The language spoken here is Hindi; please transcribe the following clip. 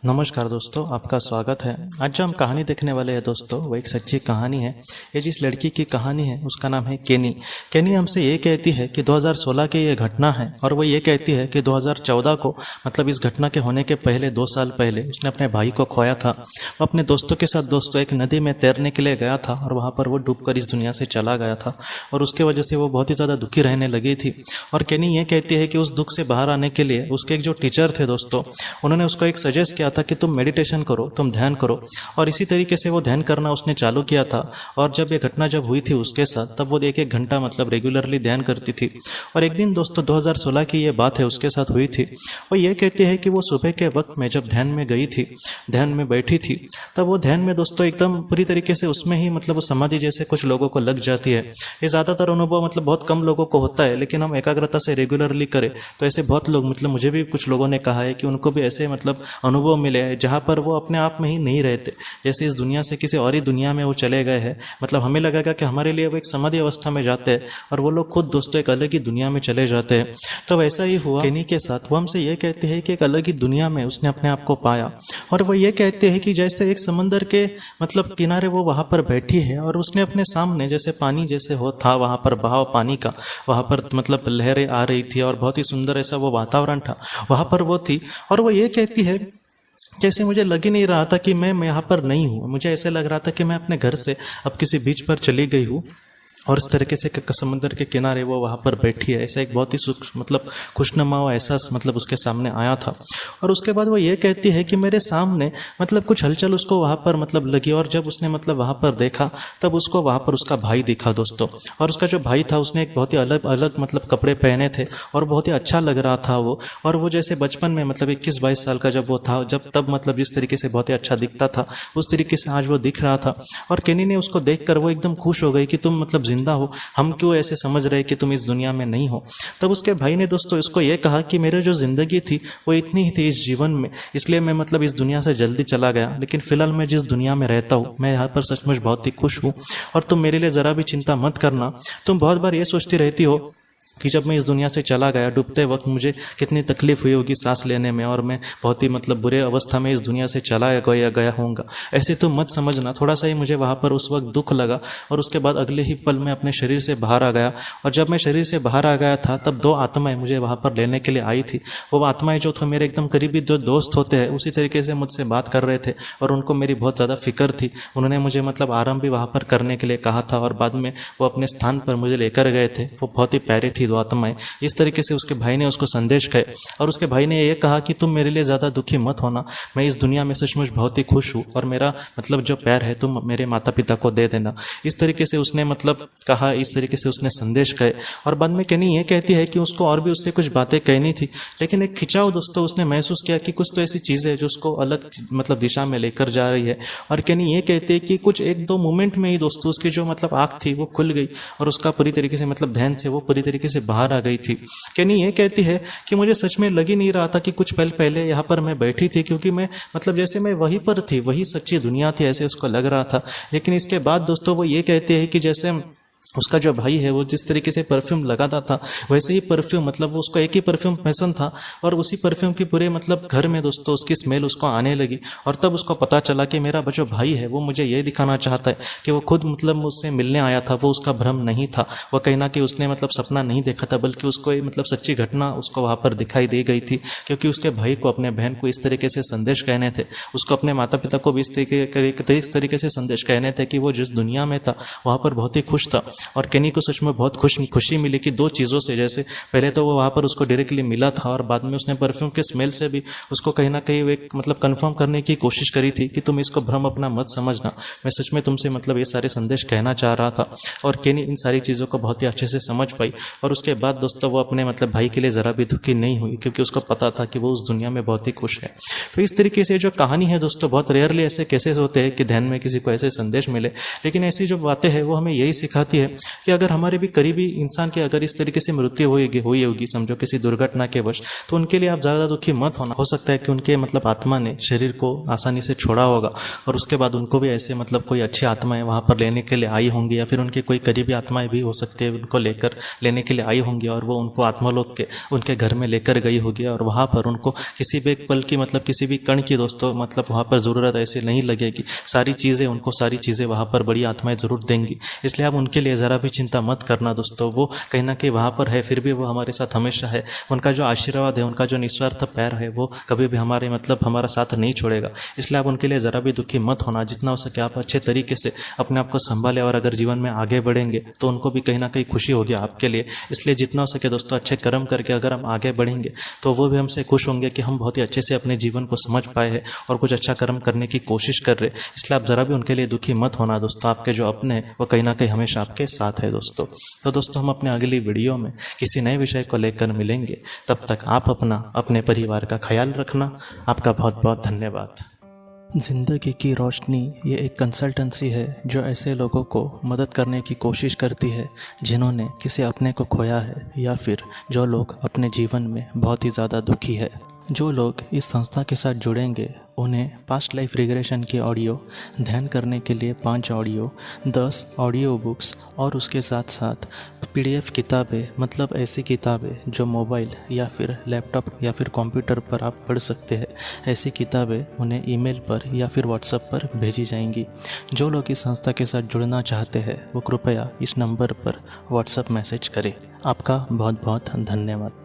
नमस्कार दोस्तों, आपका स्वागत है। आज जो हम कहानी देखने वाले हैं दोस्तों, वो एक सच्ची कहानी है। ये जिस लड़की की कहानी है उसका नाम है केनी। केनी हमसे ये कहती है कि 2016 की ये घटना है, और वो ये कहती है कि 2014 को मतलब इस घटना के होने के पहले 2 साल पहले उसने अपने भाई को खोया था। वो अपने दोस्तों के साथ दोस्तों एक नदी में तैरने के लिए गया था, और वहाँ पर वो डूबकर इस दुनिया से चला गया था, और उसके वजह से वो बहुत ही ज़्यादा दुखी रहने लगी थी। और केनी ये कहती है कि उस दुख से बाहर आने के लिए उसके एक जो टीचर थे दोस्तों, उन्होंने उसको एक सजेस्ट किया था कि तुम मेडिटेशन करो, तुम ध्यान करो। और इसी तरीके से वो ध्यान करना उसने चालू किया था। और जब ये घटना जब हुई थी उसके साथ, तब वो 1-1 घंटा मतलब रेगुलरली ध्यान करती थी। और एक दिन दोस्तों 2016 की ये बात है, उसके साथ हुई थी। वो ये कहती है कि वो सुबह के वक्त में जब ध्यान में गई थी, ध्यान में बैठी थी, तब वो ध्यान में दोस्तों एकदम पूरी तरीके से उसमें ही मतलब वो समाधि जैसे कुछ लोगों को लग जाती है। ये ज़्यादातर अनुभव मतलब बहुत कम लोगों को होता है, लेकिन हम एकाग्रता से रेगुलरली करें तो ऐसे बहुत लोग मतलब मुझे भी कुछ लोगों ने कहा है कि उनको भी ऐसे मतलब अनुभव मिले हैं जहाँ पर वो अपने आप में ही नहीं रहते, जैसे इस दुनिया से किसी और ही दुनिया में वो चले गए हैं। मतलब हमें लगेगा कि हमारे लिए वो एक समाधि अवस्था में जाते हैं, और वो लोग खुद दोस्तों एक अलग ही दुनिया में चले जाते हैं। तो वैसा ही हुआ केनी के साथ। वो हमसे ये कहते हैं कि एक अलग ही दुनिया में उसने अपने आप को पाया। और वो ये कहते हैं कि जैसे एक समंदर के मतलब किनारे वो वहाँ पर बैठी है, और उसने अपने सामने जैसे पानी जैसे हो था, वहाँ पर बहाव पानी का, वहाँ पर मतलब लहरें आ रही थी, और बहुत ही सुंदर ऐसा वो वातावरण था, वहाँ पर वो थी। और वो ये कहती है जैसे मुझे लग ही नहीं रहा था कि मैं यहाँ पर नहीं हूँ, मुझे ऐसे लग रहा था कि मैं अपने घर से अब किसी बीच पर चली गई हूँ, और इस तरीके से समुद्र के किनारे वो वहाँ पर बैठी है। ऐसा एक बहुत ही मतलब खुशनुमा एहसास मतलब उसके सामने आया था। और उसके बाद वो ये कहती है कि मेरे सामने मतलब कुछ हलचल उसको वहाँ पर मतलब लगी, और जब उसने मतलब वहाँ पर देखा, तब उसको वहाँ पर उसका भाई दिखा दोस्तों। और उसका जो भाई था उसने एक बहुत ही अलग अलग मतलब कपड़े पहने थे, और बहुत ही अच्छा लग रहा था वो। और वो जैसे बचपन में मतलब 21-22 साल का जब वो था, जब तब मतलब जिस तरीके से बहुत ही अच्छा दिखता था, उस तरीके से आज वो दिख रहा था। और केनी ने उसको देखकर वो एकदम खुश हो गई कि तुम मतलब जिंदा हो, हम क्यों ऐसे समझ रहे कि तुम इस दुनिया में नहीं हो। तब उसके भाई ने दोस्तों इसको ये कहा कि मेरे जो जिंदगी थी वो इतनी ही थी इस जीवन में, इसलिए मैं मतलब इस दुनिया से जल्दी चला गया, लेकिन फिलहाल मैं जिस दुनिया में रहता हूँ मैं यहाँ पर सचमुच बहुत ही खुश हूँ। और तुम मेरे लिए ज़रा भी चिंता मत करना। तुम बहुत बार ये सोचती रहती हो कि जब मैं इस दुनिया से चला गया, डूबते वक्त मुझे कितनी तकलीफ हुई होगी सांस लेने में, और मैं बहुत ही मतलब बुरे अवस्था में इस दुनिया से चला गया होऊंगा। ऐसे तो मत समझना। थोड़ा सा ही मुझे वहाँ पर उस वक्त दुख लगा, और उसके बाद अगले ही पल मैं अपने शरीर से बाहर आ गया। और जब मैं शरीर से बाहर आ गया था, तब 2 आत्माएं मुझे वहाँ पर लेने के लिए आई थी। वो आत्माएं जो थे मेरे एकदम करीबी जो दोस्त होते हैं, उसी तरीके से मुझसे बात कर रहे थे, और उनको मेरी बहुत ज़्यादा फिक्र थी। उन्होंने मुझे मतलब आराम भी वहाँ पर करने के लिए कहा था, और बाद में वो अपने स्थान पर मुझे लेकर गए थे। वो बहुत ही प्यारी थी 2 आत्माएं। इस तरीके से उसके भाई ने उसको संदेश कहे, और उसके भाई ने ये कहा कि तुम मेरे लिए ज़्यादा दुखी मत होना, मैं इस दुनिया में सचमुच बहुत ही खुश हूँ, और मेरा मतलब जो प्यार है तुम मेरे माता पिता को दे देना। इस तरीके से उसने मतलब कहा, इस तरीके से उसने संदेश कहे। और बाद में केनी ये कहती है कि उसको और भी उससे कुछ बातें कहनी थी, लेकिन एक खिंचाव दोस्तों उसने महसूस किया कि कुछ तो ऐसी चीज़ है जो उसको अलग मतलब दिशा में लेकर जा रही है। और केनी ये कहती है कि कुछ 1-2 मोमेंट में ही दोस्तों उसकी जो मतलब आँख थी वो खुल गई, और उसका पूरी तरीके से मतलब ध्यान से वो पूरी तरीके से बाहर आ गई थी। केनी ये कहती है कि मुझे सच में लग ही नहीं रहा था कि कुछ पल पहले यहाँ पर मैं बैठी थी, क्योंकि मैं मतलब जैसे मैं वहीं पर थी, वही सच्ची दुनिया थी, ऐसे उसको लग रहा था। लेकिन इसके बाद दोस्तों वो ये कहते हैं कि जैसे उसका जो भाई है वो जिस तरीके से परफ्यूम लगाता था, वैसे ही परफ्यूम मतलब उसको एक ही परफ्यूम पसंद था, और उसी परफ्यूम की पूरे मतलब घर में दोस्तों उसकी स्मेल उसको आने लगी। और तब उसको पता चला कि मेरा जो भाई है वो मुझे ये दिखाना चाहता है कि वो खुद मतलब मुझसे मिलने आया था, वो उसका भ्रम नहीं था, वो कहना कि उसने मतलब सपना नहीं देखा था, बल्कि उसको मतलब सच्ची घटना उसको वहाँ पर दिखाई दे गई थी। क्योंकि उसके भाई को अपने बहन को इस तरीके से संदेश कहने थे, उसको अपने माता पिता को भी इस तरीके से संदेश कहने थे कि वो जिस दुनिया में था वहाँ पर बहुत ही खुश था। और केनी को सच में बहुत खुशी मिली कि 2 चीज़ों से, जैसे पहले तो वो वहाँ पर उसको डायरेक्टली मिला था, और बाद में उसने परफ्यूम के स्मेल से भी उसको कहीं ना कहीं एक मतलब कंफर्म करने की कोशिश करी थी कि तुम इसको भ्रम अपना मत समझना, मैं सच में तुमसे मतलब ये सारे संदेश कहना चाह रहा था। और केनी इन सारी चीज़ों को बहुत ही अच्छे से समझ पाई, और उसके बाद दोस्तों वो अपने मतलब भाई के लिए ज़रा भी दुखी नहीं हुई, क्योंकि उसको पता था कि वो उस दुनिया में बहुत ही खुश है। तो इस तरीके से जो कहानी है दोस्तों, बहुत रेयरली ऐसे केसेस होते हैं कि ध्यान में किसी को ऐसे संदेश मिले, लेकिन ऐसी जो बातें हैं वो हमें यही सिखाती है कि अगर हमारे भी करीबी इंसान की अगर इस तरीके से मृत्यु हुई होगी समझो किसी दुर्घटना के वश, तो उनके लिए आप ज़्यादा दुखी मत होना। हो सकता है कि उनके मतलब आत्मा ने शरीर को आसानी से छोड़ा होगा और उसके बाद उनको भी ऐसे मतलब कोई अच्छी आत्माएं वहाँ पर लेने के लिए आई होंगी, या फिर उनके कोई करीबी आत्माएं भी हो सकती है उनको लेने के लिए आई होंगी और वो उनको आत्मालोक के उनके घर में लेकर गई होगी और वहाँ पर उनको किसी भी एक पल की मतलब किसी भी कण की दोस्तों मतलब वहाँ पर ज़रूरत ऐसे नहीं लगेगी। सारी चीज़ें वहाँ पर बड़ी आत्माएं ज़रूर देंगी। इसलिए आप उनके लिए ज़रा भी चिंता मत करना दोस्तों। वो कहीं ना कहीं वहाँ पर है, फिर भी वो हमारे साथ हमेशा है। उनका जो आशीर्वाद है, उनका जो निस्वार्थ प्यार है, वो कभी भी हमारा साथ नहीं छोड़ेगा। इसलिए आप उनके लिए ज़रा भी दुखी मत होना। जितना हो सके आप अच्छे तरीके से अपने आप को संभालें और अगर जीवन में आगे बढ़ेंगे तो उनको भी कहीं ना कहीं खुशी होगी आपके लिए। इसलिए जितना हो सके दोस्तों अच्छे कर्म करके अगर हम आगे बढ़ेंगे तो वो भी हमसे खुश होंगे कि हम बहुत ही अच्छे से अपने जीवन को समझ पाए हैं और कुछ अच्छा कर्म करने की कोशिश कर रहे। इसलिए आप ज़रा भी उनके लिए दुखी मत होना दोस्तों। आपके जो अपने हैं वो कहीं ना कहीं हमेशा आपके साथ है दोस्तों। तो दोस्तों हम अपने अगली वीडियो में किसी नए विषय को लेकर मिलेंगे। तब तक आप अपने परिवार का ख्याल रखना। आपका बहुत बहुत धन्यवाद। ज़िंदगी की रोशनी ये एक कंसल्टेंसी है जो ऐसे लोगों को मदद करने की कोशिश करती है जिन्होंने किसी अपने को खोया है या फिर जो लोग अपने जीवन में बहुत ही ज़्यादा दुखी है। जो लोग इस संस्था के साथ जुड़ेंगे उन्हें पास्ट लाइफ रिग्रेशन की ऑडियो, ध्यान करने के लिए 5 ऑडियो, 10 ऑडियो बुक्स और उसके साथ साथ PDF किताबें, मतलब ऐसी किताबें जो मोबाइल या फिर लैपटॉप या फिर कंप्यूटर पर आप पढ़ सकते हैं, ऐसी किताबें उन्हें ईमेल पर या फिर व्हाट्सएप पर भेजी जाएंगी। जो लोग इस संस्था के साथ जुड़ना चाहते हैं वो कृपया इस नंबर पर व्हाट्सएप मैसेज करें। आपका बहुत बहुत धन्यवाद।